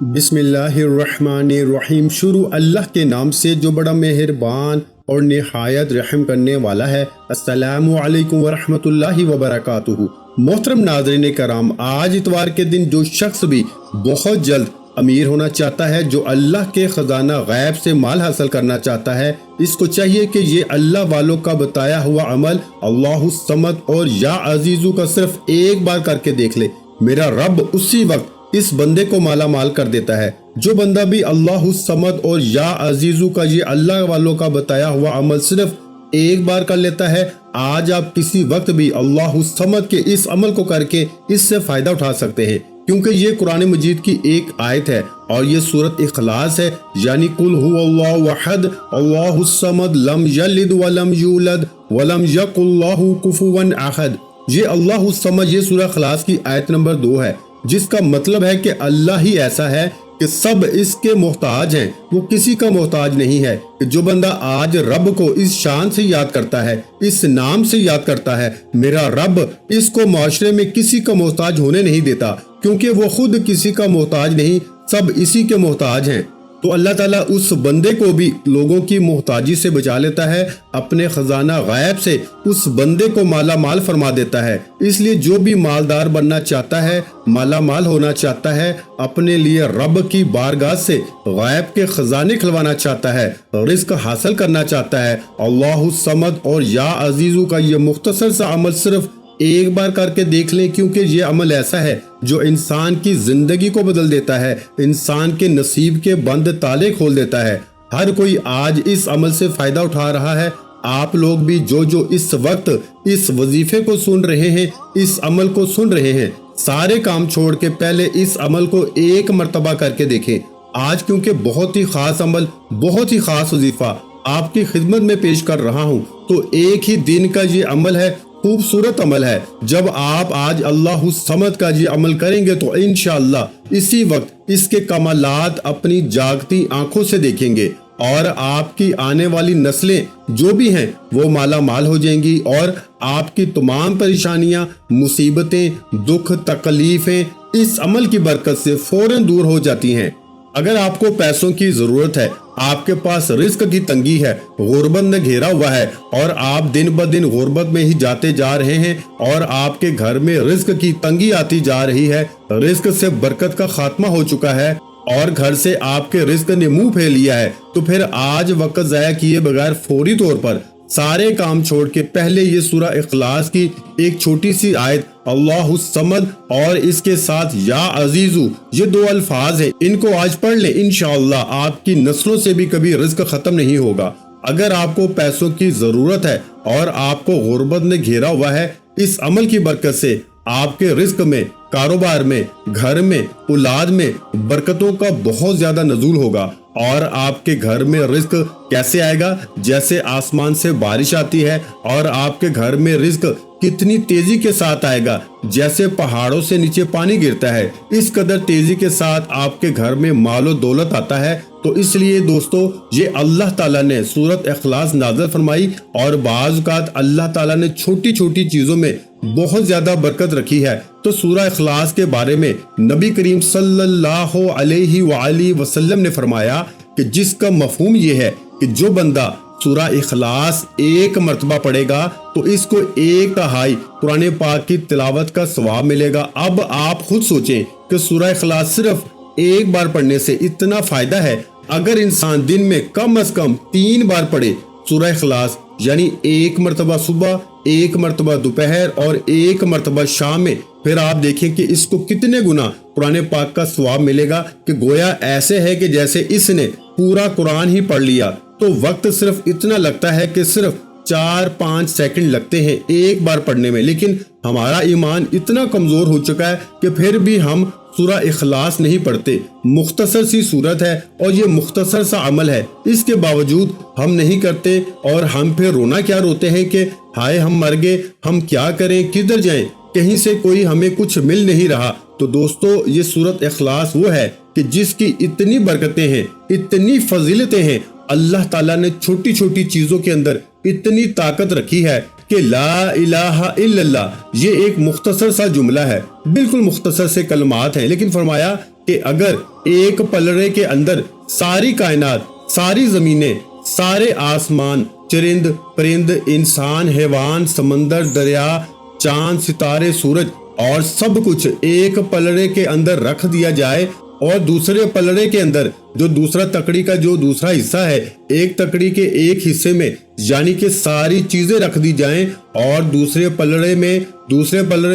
بسم اللہ الرحمن الرحیم۔ شروع اللہ کے نام سے جو بڑا مہربان اور نہایت رحم کرنے والا ہے۔ السلام علیکم ورحمۃ اللہ وبرکاتہ۔ محترم ناظرین کرام، آج اتوار کے دن جو شخص بھی بہت جلد امیر ہونا چاہتا ہے، جو اللہ کے خزانہ غیب سے مال حاصل کرنا چاہتا ہے، اس کو چاہیے کہ یہ اللہ والوں کا بتایا ہوا عمل اللہ الصمد اور یا عزیزو کا صرف ایک بار کر کے دیکھ لے۔ میرا رب اسی وقت اس بندے کو مالا مال کر دیتا ہے۔ جو بندہ بھی اللہ الصمد اور یا عزیزو کا یہ اللہ والوں کا بتایا ہوا عمل صرف ایک بار کر لیتا ہے، آج آپ کسی وقت بھی اللہ الصمد کے اس عمل کو کر کے اس سے فائدہ اٹھا سکتے ہیں، کیونکہ یہ قرآن مجید کی ایک آیت ہے اور یہ سورۃ اخلاص ہے، یعنی قل هو اللہ احد اللہ الصمد لم یلد ولم یولد ولم یکن لہ کفوا احد۔ یہ اللہ الصمد، یہ سورہ اخلاص کی آیت نمبر 2 ہے، جس کا مطلب ہے کہ اللہ ہی ایسا ہے کہ سب اس کے محتاج ہیں، وہ کسی کا محتاج نہیں ہے۔ کہ جو بندہ آج رب کو اس شان سے یاد کرتا ہے، اس نام سے یاد کرتا ہے، میرا رب اس کو معاشرے میں کسی کا محتاج ہونے نہیں دیتا، کیونکہ وہ خود کسی کا محتاج نہیں، سب اسی کے محتاج ہیں۔ تو اللہ تعالیٰ اس بندے کو بھی لوگوں کی محتاجی سے بچا لیتا ہے، اپنے خزانہ غیب سے اس بندے کو مالا مال فرما دیتا ہے۔ اس لیے جو بھی مالدار بننا چاہتا ہے، مالا مال ہونا چاہتا ہے، اپنے لیے رب کی بارگاہ سے غیب کے خزانے کھلوانا چاہتا ہے، رزق حاصل کرنا چاہتا ہے، اللہ الصمد اور یا عزیزو کا یہ مختصر سا عمل صرف ایک بار کر کے دیکھ لیں، کیونکہ یہ عمل ایسا ہے جو انسان کی زندگی کو بدل دیتا ہے، انسان کے نصیب کے بند تالے کھول دیتا ہے۔ ہر کوئی آج اس عمل سے فائدہ اٹھا رہا ہے۔ آپ لوگ بھی جو اس وقت اس وظیفے کو سن رہے ہیں، اس عمل کو سن رہے ہیں، سارے کام چھوڑ کے پہلے اس عمل کو ایک مرتبہ کر کے دیکھیں۔ آج کیونکہ بہت ہی خاص عمل، بہت ہی خاص وظیفہ آپ کی خدمت میں پیش کر رہا ہوں، تو ایک ہی دن کا یہ عمل ہے، خوبصورت عمل ہے۔ جب آپ آج اللہ الصمد کا یہ عمل کریں گے تو انشاءاللہ اسی وقت اس کے کمالات اپنی جاگتی آنکھوں سے دیکھیں گے، اور آپ کی آنے والی نسلیں جو بھی ہیں وہ مالا مال ہو جائیں گی، اور آپ کی تمام پریشانیاں، مصیبتیں، دکھ، تکلیفیں اس عمل کی برکت سے فوراً دور ہو جاتی ہیں۔ اگر آپ کو پیسوں کی ضرورت ہے، آپ کے پاس رزق کی تنگی ہے، غربت نے گھیرا ہوا ہے، اور آپ دن بدن غربت میں ہی جاتے جا رہے ہیں، اور آپ کے گھر میں رزق کی تنگی آتی جا رہی ہے، رزق سے برکت کا خاتمہ ہو چکا ہے، اور گھر سے آپ کے رزق نے منہ پھیر لیا ہے، تو پھر آج وقت ضائع کیے بغیر فوری طور پر سارے کام چھوڑ کے پہلے یہ سورہ اخلاص کی ایک چھوٹی سی آیت اللہ الصمد اور اس کے ساتھ یا عزیزو، یہ 2 الفاظ ہیں، ان کو آج پڑھ لیں، انشاءاللہ آپ کی نسلوں سے بھی کبھی رزق ختم نہیں ہوگا۔ اگر آپ کو پیسوں کی ضرورت ہے اور آپ کو غربت نے گھیرا ہوا ہے، اس عمل کی برکت سے آپ کے رزق میں، کاروبار میں، گھر میں، اولاد میں برکتوں کا بہت زیادہ نزول ہوگا، اور آپ کے گھر میں رزق کیسے آئے گا؟ جیسے آسمان سے بارش آتی ہے، اور آپ کے گھر میں رزق کتنی تیزی کے ساتھ آئے گا، جیسے پہاڑوں سے نیچے پانی گرتا ہے، اس قدر تیزی کے ساتھ آپ کے گھر میں مال و دولت آتا ہے۔ تو اس لیے دوستو، یہ اللہ تعالیٰ نے سورۃ اخلاص نازل فرمائی، اور بعض اوقات اللہ تعالیٰ نے چھوٹی چھوٹی چیزوں میں بہت زیادہ برکت رکھی ہے۔ تو سورہ اخلاص کے بارے میں نبی کریم صلی اللہ علیہ وآلہ وسلم نے فرمایا کہ جس کا مفہوم یہ ہے کہ جو بندہ سورہ اخلاص ایک مرتبہ پڑھے گا تو اس کو 1/3 قرآن پاک کی تلاوت کا ثواب ملے گا۔ اب آپ خود سوچیں کہ سورہ اخلاص صرف ایک بار پڑھنے سے اتنا فائدہ ہے، اگر انسان دن میں کم از کم 3 بار پڑھے سورہ اخلاص، یعنی 1 مرتبہ صبح، 1 مرتبہ دوپہر اور 1 مرتبہ شام میں، پھر آپ دیکھیں کہ اس کو کتنے گنا قرآن پاک کا ثواب ملے گا، کہ گویا ایسے ہے کہ جیسے اس نے پورا قرآن ہی پڑھ لیا۔ تو وقت صرف اتنا لگتا ہے کہ صرف 4-5 سیکنڈ لگتے ہیں ایک بار پڑھنے میں، لیکن ہمارا ایمان اتنا کمزور ہو چکا ہے کہ پھر بھی ہم سورہ اخلاص نہیں پڑھتے۔ مختصر سی صورت ہے اور یہ مختصر سا عمل ہے، اس کے باوجود ہم نہیں کرتے، اور ہم پھر رونا کیا روتے ہیں کہ ہائے ہم مر گئے، ہم کیا کریں، کدھر جائیں، کہیں سے کوئی ہمیں کچھ مل نہیں رہا۔ تو دوستو، یہ سورۃ اخلاص وہ ہے کہ جس کی اتنی برکتیں ہیں، اتنی فضیلتیں ہیں، اللہ تعالیٰ نے چھوٹی چھوٹی چیزوں کے اندر اتنی طاقت رکھی ہے کہ لا الہ الا اللہ یہ ایک مختصر سا جملہ ہے، بالکل مختصر سے کلمات ہیں، لیکن فرمایا کہ اگر ایک پلڑے کے اندر ساری کائنات، ساری زمینیں، سارے آسمان، چرند پرند، انسان، حیوان، سمندر، دریا، چاند، ستارے، سورج اور سب کچھ ایک پلڑے کے اندر رکھ دیا جائے، اور دوسرے پلڑے کے اندر جو دوسرا تکڑی کا جو دوسرا حصہ ہے، ایک تکڑی کے ایک حصے میں یعنی کہ ساری چیزیں رکھ دی جائیں، اور دوسرے پلڑے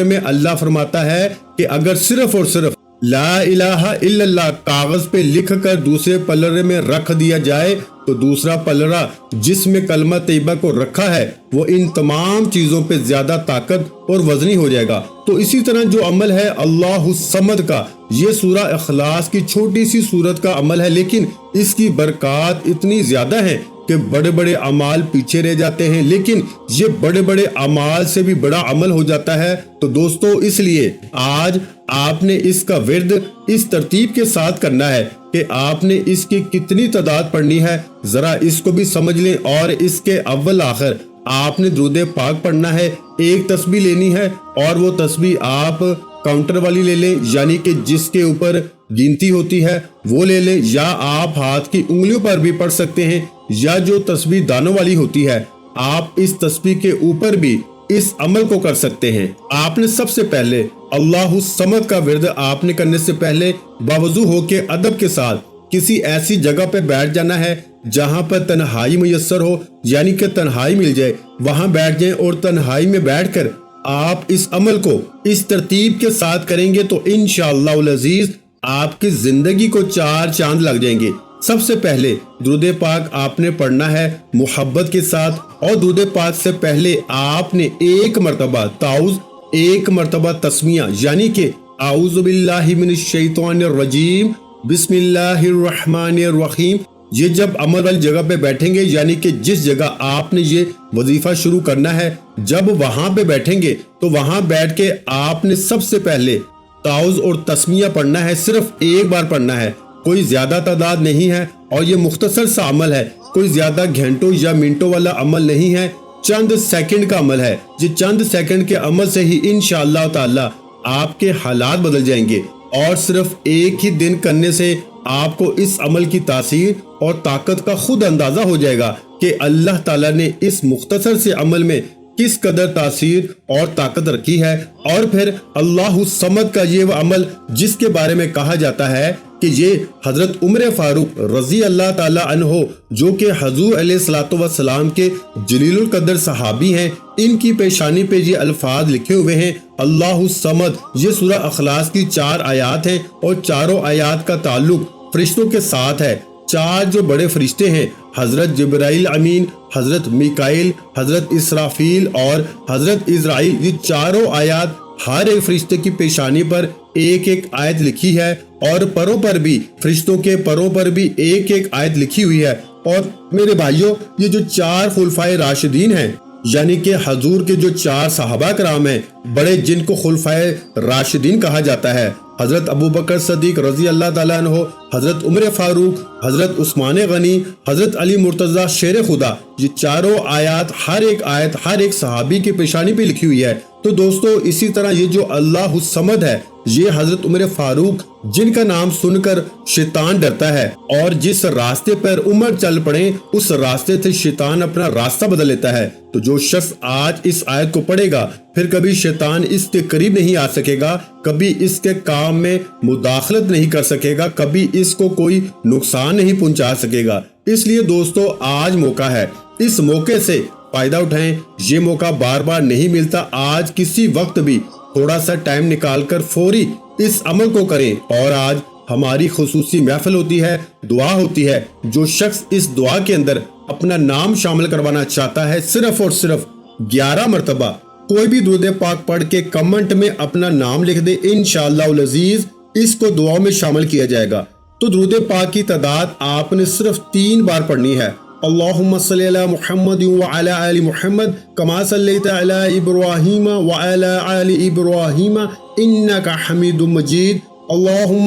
میں اللہ فرماتا ہے کہ اگر صرف اور صرف لا الہ الا اللہ کاغذ پہ لکھ کر دوسرے پلڑے میں رکھ دیا جائے تو دوسرا پلڑا جس میں کلمہ طیبہ کو رکھا ہے وہ ان تمام چیزوں پہ زیادہ طاقت اور وزنی ہو جائے گا۔ تو اسی طرح جو عمل ہے اللہ الصمد کا، یہ سورہ اخلاص کی چھوٹی سی سورت کا عمل ہے، لیکن اس کی برکات اتنی زیادہ ہیں کہ بڑے بڑے اعمال پیچھے رہ جاتے ہیں، لیکن یہ بڑے بڑے اعمال سے بھی بڑا عمل ہو جاتا ہے۔ تو دوستو اس لیے آج آپ نے اس کا ورد اس ترتیب کے ساتھ کرنا ہے کہ آپ نے اس کی کتنی تعداد پڑھنی ہے، ذرا اس کو بھی سمجھ لیں، اور اس کے اول آخر آپ نے درود پاک پڑھنا ہے، ایک تسبیح لینی ہے، اور وہ تسبیح آپ کاؤنٹر والی لے لیں، یعنی کہ جس کے اوپر گنتی ہوتی ہے وہ لے لیں، یا آپ ہاتھ کی انگلیوں پر بھی پڑھ سکتے ہیں، یا جو تسبیح دانوں والی ہوتی ہے آپ اس تسبیح کے اوپر بھی اس عمل کو کر سکتے ہیں۔ آپ نے سب سے پہلے اللہ الصمد کا ورد آپ نے کرنے سے پہلے باوضو ہو کے ادب کے ساتھ کسی ایسی جگہ پہ بیٹھ جانا ہے جہاں پر تنہائی میسر ہو، یعنی کہ تنہائی مل جائے، وہاں بیٹھ جائیں، اور تنہائی میں بیٹھ کر آپ اس عمل کو اس ترتیب کے ساتھ کریں گے تو انشاءاللہ العزیز آپ کی زندگی کو 4 چاند لگ جائیں گے۔ سب سے پہلے درود پاک آپ نے پڑھنا ہے محبت کے ساتھ، اور درود پاک سے پہلے آپ نے ایک مرتبہ تعوذ، ایک مرتبہ تسمیہ، یعنی کہ اعوذ باللہ من الشیطان الرجیم بسم اللہ الرحمن الرحیم، یہ جب عمل والی جگہ پہ بیٹھیں گے، یعنی کہ جس جگہ آپ نے یہ وظیفہ شروع کرنا ہے، جب وہاں پہ بیٹھیں گے تو وہاں بیٹھ کے آپ نے سب سے پہلے تعوذ اور تسمیہ پڑھنا ہے، صرف ایک بار پڑھنا ہے، کوئی زیادہ تعداد نہیں ہے، اور یہ مختصر سا عمل ہے، کوئی زیادہ گھنٹوں یا منٹوں والا عمل نہیں ہے، چند سیکنڈ کا عمل ہے۔ یہ چند سیکنڈ کے عمل سے ہی انشاءاللہ تعالی آپ کے حالات بدل جائیں گے، اور صرف ایک ہی دن کرنے سے آپ کو اس عمل کی تاثیر اور طاقت کا خود اندازہ ہو جائے گا کہ اللہ تعالیٰ نے اس مختصر سے عمل میں کس قدر تاثیر اور طاقت رکھی ہے۔ اور پھر اللہ الصمد کا یہ وہ عمل جس کے بارے میں کہا جاتا ہے کہ یہ حضرت عمر فاروق رضی اللہ تعالی عنہ، جو کہ حضور علیہ الصلوۃ والسلام کے جلیل القدر صحابی ہیں، ان کی پیشانی پہ یہ الفاظ لکھے ہوئے ہیں اللہ الصمد۔ یہ سورہ اخلاص کی 4 آیات ہیں، اور چاروں آیات کا تعلق فرشتوں کے ساتھ ہے۔ 4 جو بڑے فرشتے ہیں، حضرت جبرائیل امین، حضرت میکائیل، حضرت اسرافیل اور حضرت اسرائیل، یہ چاروں آیات ہر ایک فرشتے کی پیشانی پر ایک ایک آیت لکھی ہے، اور پروں پر بھی، فرشتوں کے پروں پر بھی ایک ایک آیت لکھی ہوئی ہے۔ اور میرے بھائیوں، یہ جو 4 خلفائے راشدین ہیں، یعنی کہ حضور کے جو 4 صحابہ کرام ہیں بڑے، جن کو خلفائے راشدین کہا جاتا ہے، حضرت ابو بکر صدیق رضی اللہ تعالیٰ عنہ، حضرت عمر فاروق، حضرت عثمان غنی، حضرت علی مرتضیٰ شیر خدا، یہ چاروں آیات، ہر ایک آیت ہر ایک صحابی کی پیشانی پہ لکھی ہوئی ہے۔ تو دوستو اسی طرح یہ جو اللہ الصمد ہے، یہ حضرت عمر فاروق، جن کا نام سن کر شیطان ڈرتا ہے، اور جس راستے پر عمر چل پڑے اس راستے سے شیطان اپنا راستہ بدل لیتا ہے۔ تو جو شخص آج اس آیت کو پڑھے گا پھر کبھی شیطان اس کے قریب نہیں آ سکے گا، کبھی اس کے کام میں مداخلت نہیں کر سکے گا، کبھی اس کو کوئی نقصان نہیں پہنچا سکے گا۔ اس لیے دوستو آج موقع ہے، اس موقع سے فائدہ اٹھائیں، یہ موقع بار بار نہیں ملتا۔ آج کسی وقت بھی تھوڑا سا ٹائم نکال کر فوری اس عمل کو کریں۔ اور آج ہماری خصوصی محفل ہوتی ہے، دعا ہوتی ہے، جو شخص اس دعا کے اندر اپنا نام شامل کروانا چاہتا ہے، صرف اور صرف 11 مرتبہ کوئی بھی درود پاک پڑھ کے کمنٹ میں اپنا نام لکھ دے، انشاءاللہ العزیز اس کو دعا میں شامل کیا جائے گا۔ تو درود پاک کی تعداد آپ نے صرف 3 بار پڑھنی ہے۔ اللہم صلی علی محمد وعلی آل محمد کما صلیت علی ابراہیم وعلی آل ابراہیم انک حمید مجید۔ اللہم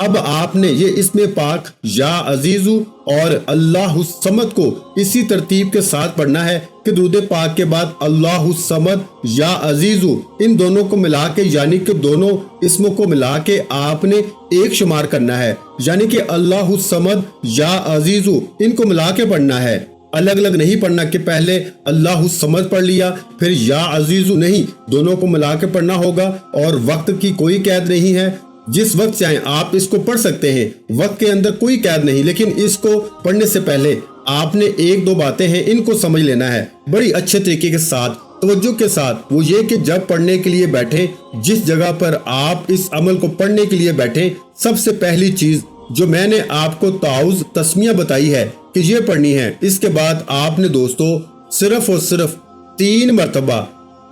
اب آپ نے یہ اسم پاک یا عزیزو اور اللہ الصمد کو اسی ترتیب کے ساتھ پڑھنا ہے کہ درود پاک کے بعد اللہ الصمد یا عزیزو ان دونوں کو ملا کے یعنی کہ دونوں اسموں کو ملا کے آپ نے ایک شمار کرنا ہے، یعنی کہ اللہ الصمد یا عزیزو ان کو ملا کے پڑھنا ہے، الگ الگ نہیں پڑھنا کہ پہلے اللہ الصمد پڑھ لیا پھر یا عزیزو، نہیں، دونوں کو ملا کے پڑھنا ہوگا اور وقت کی کوئی قید نہیں ہے، جس وقت چاہیں آپ اس کو پڑھ سکتے ہیں، وقت کے اندر کوئی قید نہیں، لیکن اس کو پڑھنے سے پہلے آپ نے ایک دو باتیں ہیں ان کو سمجھ لینا ہے بڑی اچھے طریقے کے ساتھ، توجہ کے ساتھ۔ وہ یہ کہ جب پڑھنے کے لیے بیٹھیں، جس جگہ پر آپ اس عمل کو پڑھنے کے لیے بیٹھیں، سب سے پہلی چیز جو میں نے آپ کو تعوذ تسمیہ بتائی ہے کہ یہ پڑھنی ہے، اس کے بعد آپ نے دوستو صرف اور صرف 3 مرتبہ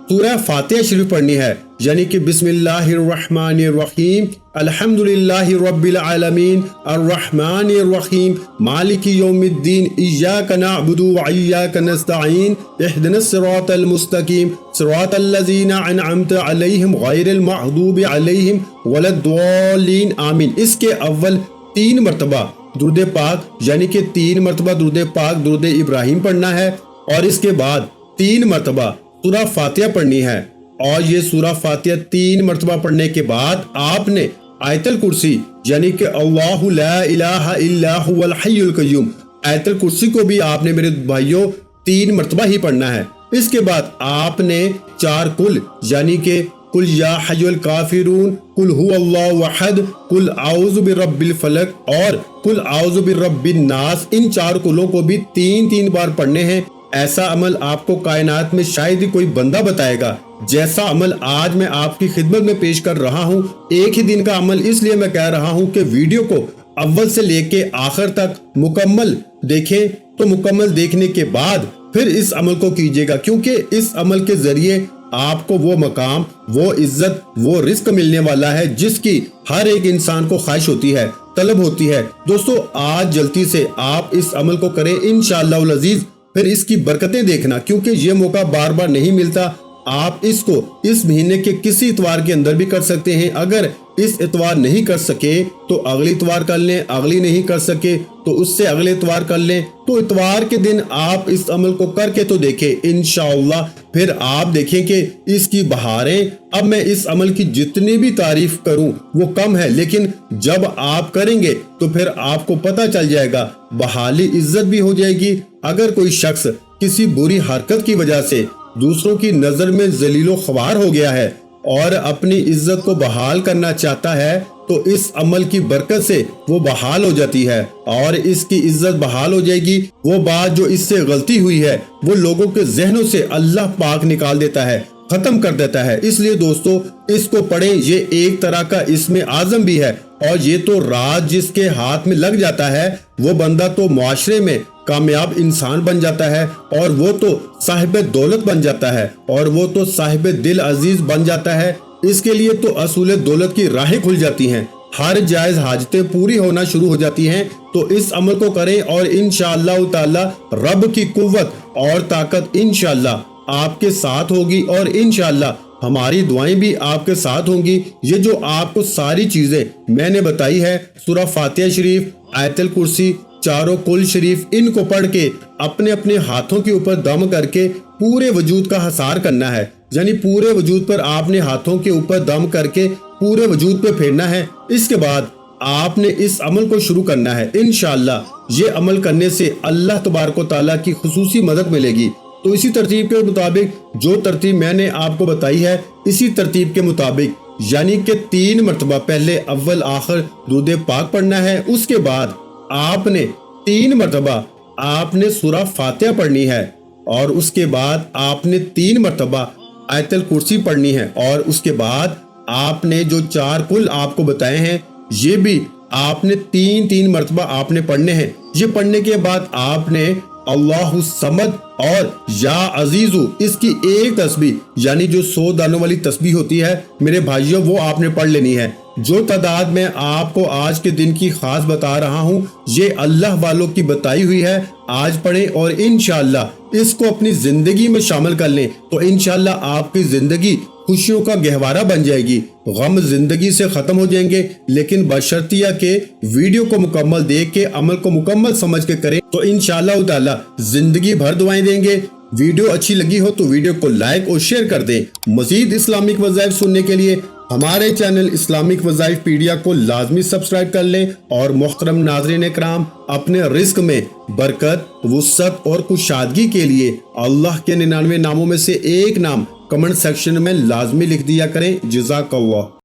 سورہ فاتحہ شریف پڑھنی ہے، یعنی کہ بسم اللہ الرحمن الرحیم، الحمدللہ رب العالمین، الرحمن الرحیم، مالک یوم الدین، ایاک نعبد و ایاک نستعین، اہدنا الصراط المستقیم، صراط الذین انعمت علیہم غیر المغضوب علیہم ولا الضالین، آمین۔ اس کے اول 3 مرتبہ درود پاک یعنی کہ 3 مرتبہ درود پاک درود ابراہیم پڑھنا ہے، اور اس کے بعد 3 مرتبہ سورہ فاتحہ پڑھنی ہے، اور یہ سورہ فاتحہ 3 مرتبہ پڑھنے کے بعد آپ نے آیت الکرسی یعنی کہ اللہ لا الہ الا هو الحی القیوم، آیت الکرسی کو بھی آپ نے میرے بھائیوں 3 مرتبہ ہی پڑھنا ہے۔ اس کے بعد آپ نے 4 کل یعنی کہ قل یا حی الکافرون، قل هو اللہ احد، قل اعوذ برب الفلق اور قل اعوذ برب الناس، ان 4 کلوں کو بھی 3 بار پڑھنے ہیں۔ ایسا عمل آپ کو کائنات میں شاید ہی کوئی بندہ بتائے گا جیسا عمل آج میں آپ کی خدمت میں پیش کر رہا ہوں۔ ایک ہی دن کا عمل اس لیے میں کہہ رہا ہوں کہ ویڈیو کو اول سے لے کے آخر تک مکمل دیکھیں، تو مکمل دیکھنے کے بعد پھر اس عمل کو کیجیے گا، کیونکہ اس عمل کے ذریعے آپ کو وہ مقام، وہ عزت، وہ رزق ملنے والا ہے جس کی ہر ایک انسان کو خواہش ہوتی ہے، طلب ہوتی ہے۔ دوستو آج جلدی سے آپ اس عمل کو کریں انشاءاللہ العزیز، پھر اس کی برکتیں دیکھنا، کیونکہ یہ موقع بار بار نہیں ملتا۔ آپ اس کو اس مہینے کے کسی اتوار کے اندر بھی کر سکتے ہیں، اگر اس اتوار نہیں کر سکے تو اگلی اتوار کر لیں، اگلی نہیں کر سکے تو اس سے اگلے اتوار کر لیں، تو اتوار کے دن آپ اس عمل کو کر کے تو دیکھیں انشاءاللہ، پھر آپ دیکھیں کہ اس کی بہاریں۔ اب میں اس عمل کی جتنی بھی تعریف کروں وہ کم ہے، لیکن جب آپ کریں گے تو پھر آپ کو پتہ چل جائے گا، بحالی عزت بھی ہو جائے گی۔ اگر کوئی شخص کسی بری حرکت کی وجہ سے دوسروں کی نظر میں ذلیل و خوار ہو گیا ہے اور اپنی عزت کو بحال کرنا چاہتا ہے تو اس عمل کی برکت سے وہ بحال ہو جاتی ہے اور اس کی عزت بحال ہو جائے گی۔ وہ بات جو اس سے غلطی ہوئی ہے وہ لوگوں کے ذہنوں سے اللہ پاک نکال دیتا ہے، ختم کر دیتا ہے۔ اس لیے دوستو اس کو پڑھیں، یہ ایک طرح کا اسم اعظم بھی ہے، اور یہ تو راز جس کے ہاتھ میں لگ جاتا ہے وہ بندہ تو معاشرے میں کامیاب انسان بن جاتا ہے، اور وہ تو صاحب دولت بن جاتا ہے، اور وہ تو صاحب دل عزیز بن جاتا ہے۔ اس کے لیے تو اصول دولت کی راہیں کھل جاتی ہیں، ہر جائز حاجتیں پوری ہونا شروع ہو جاتی ہیں۔ تو اس عمل کو کریں اور انشاءاللہ تعالی رب کی قوت اور طاقت انشاءاللہ آپ کے ساتھ ہوگی، اور انشاءاللہ ہماری دعائیں بھی آپ کے ساتھ ہوں گی۔ یہ جو آپ کو ساری چیزیں میں نے بتائی ہے، سورہ فاتحہ شریف، آیت الکرسی، 4 کل شریف، ان کو پڑھ کے اپنے اپنے ہاتھوں کے اوپر دم کر کے پورے وجود کا حصار کرنا ہے، یعنی پورے وجود پر آپ نے ہاتھوں کے اوپر دم کر کے پورے وجود پہ پھیرنا ہے۔ اس کے بعد آپ نے اس عمل کو شروع کرنا ہے۔ انشاءاللہ یہ عمل کرنے سے اللہ تبارک و تعالیٰ کی خصوصی مدد ملے گی۔ تو اسی ترتیب کے مطابق جو ترتیب میں نے آپ کو بتائی ہے، اسی ترتیب کے مطابق یعنی کہ 3 مرتبہ پہلے اول آخر درود پاک پڑھنا ہے، اس کے بعد آپ نے 3 مرتبہ آپ نے سورہ فاتحہ پڑھنی ہے، اور اس کے بعد آپ نے 3 مرتبہ آیت الکرسی پڑھنی ہے، اور اس کے بعد آپ نے جو 4 کل آپ کو بتائے ہیں یہ بھی آپ نے 3 مرتبہ آپ نے پڑھنے ہیں۔ یہ پڑھنے کے بعد آپ نے اللہ الصمد اور یا عزیزو اس کی ایک تسبیح یعنی جو 100 دانوں والی تسبیح ہوتی ہے میرے بھائیوں، وہ آپ نے پڑھ لینی ہے۔ جو تعداد میں آپ کو آج کے دن کی خاص بتا رہا ہوں یہ اللہ والوں کی بتائی ہوئی ہے، آج پڑھیں اور انشاءاللہ اس کو اپنی زندگی میں شامل کر لیں تو انشاءاللہ آپ کی زندگی خوشیوں کا گہوارہ بن جائے گی، غم زندگی سے ختم ہو جائیں گے، لیکن بشرطیہ کہ ویڈیو کو مکمل دیکھ کے عمل کو مکمل سمجھ کے کریں تو انشاءاللہ تعالی زندگی بھر دعائیں دیں گے۔ ویڈیو اچھی لگی ہو تو ویڈیو کو لائک اور شیئر کر دیں۔ مزید اسلامک وظائف سننے کے لیے ہمارے چینل اسلامک وظائف پیڈیا کو لازمی سبسکرائب کر لیں، اور محترم ناظرین اکرام، اپنے رزق میں برکت، وسعت اور کشادگی کے لیے اللہ کے 99 ناموں میں سے ایک نام کمنٹ سیکشن میں لازمی لکھ دیا کریں۔ جزاک اللہ۔